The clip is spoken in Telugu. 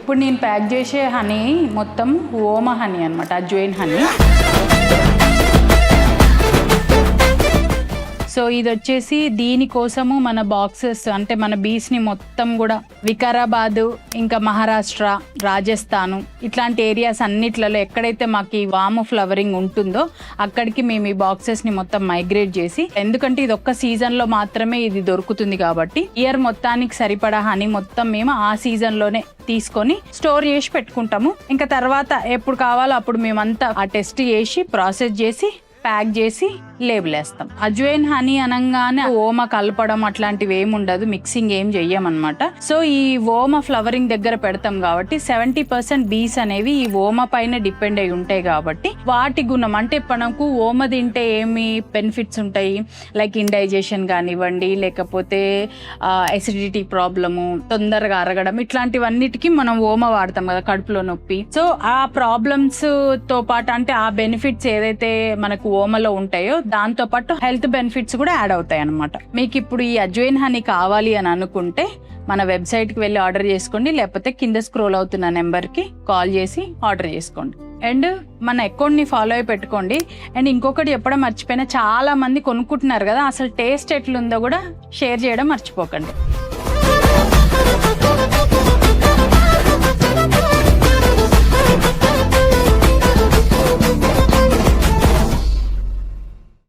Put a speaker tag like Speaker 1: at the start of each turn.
Speaker 1: ఇప్పుడు నేను ప్యాక్ చేసే హనీ మొత్తం ఓమ హనీ అనమాట, అజ్వైన్ హనీ. సో ఇది వచ్చేసి దీనికోసము మన బాక్సెస్ అంటే మన బీస్ని మొత్తం కూడా వికారాబాద్, ఇంకా మహారాష్ట్ర, రాజస్థాను ఇట్లాంటి ఏరియాస్ అన్నిట్లలో ఎక్కడైతే మాకు ఈ వాము ఫ్లవరింగ్ ఉంటుందో అక్కడికి మేము ఈ బాక్సెస్ని మొత్తం మైగ్రేట్ చేసి, ఎందుకంటే ఇది ఒక్క సీజన్లో మాత్రమే ఇది దొరుకుతుంది కాబట్టి ఇయర్ మొత్తానికి సరిపడా హనీ మొత్తం మేము ఆ సీజన్లోనే తీసుకొని స్టోర్ చేసి పెట్టుకుంటాము. ఇంకా తర్వాత ఎప్పుడు కావాలో అప్పుడు మేమంతా ఆ టెస్ట్ చేసి ప్రాసెస్ చేసి ప్యాక్ చేసి లేబుల్ వేస్తాం. అజ్వైన్ హనీ అనగానే ఓమ కలపడం అట్లాంటివి ఏమి ఉండదు, మిక్సింగ్ ఏం చెయ్యమన్నమాట. సో ఈ ఓమ ఫ్లవరింగ్ దగ్గర పెడతాం కాబట్టి 70% బీస్ అనేవి ఈ ఓమ పైన డిపెండ్ అయి ఉంటాయి కాబట్టి వాటి గుణం అంటే మనకు ఓమ తింటే ఏమి బెనిఫిట్స్ ఉంటాయి, లైక్ ఇండైజెషన్ కానివ్వండి, లేకపోతే ఎసిడిటీ ప్రాబ్లము, తొందరగా అరగడం, ఇట్లాంటివన్నిటికీ మనం ఓమ వాడతాం కదా, కడుపులో నొప్పి. సో ఆ ప్రాబ్లమ్స్ తో పాటు అంటే ఆ బెనిఫిట్స్ ఏదైతే మనకు ఓమలో ఉంటాయో దాంతో పాటు హెల్త్ బెనిఫిట్స్ కూడా యాడ్ అవుతాయి అన్నమాట. మీకు ఇప్పుడు ఈ అజ్వైన్ హనీ కావాలి అని అనుకుంటే మన వెబ్సైట్కి వెళ్ళి ఆర్డర్ చేసుకోండి, లేకపోతే కింద స్క్రోల్ అవుతున్న నెంబర్కి కాల్ చేసి ఆర్డర్ చేసుకోండి. అండ్ మన అకౌంట్ని ఫాలో అయి పెట్టుకోండి. అండ్ ఇంకొకటి చెప్పడం మర్చిపోయినా, చాలా మంది కొనుక్కుంటున్నారు కదా, అసలు టేస్ట్ ఎట్లుందో కూడా షేర్ చేయడం మర్చిపోకండి.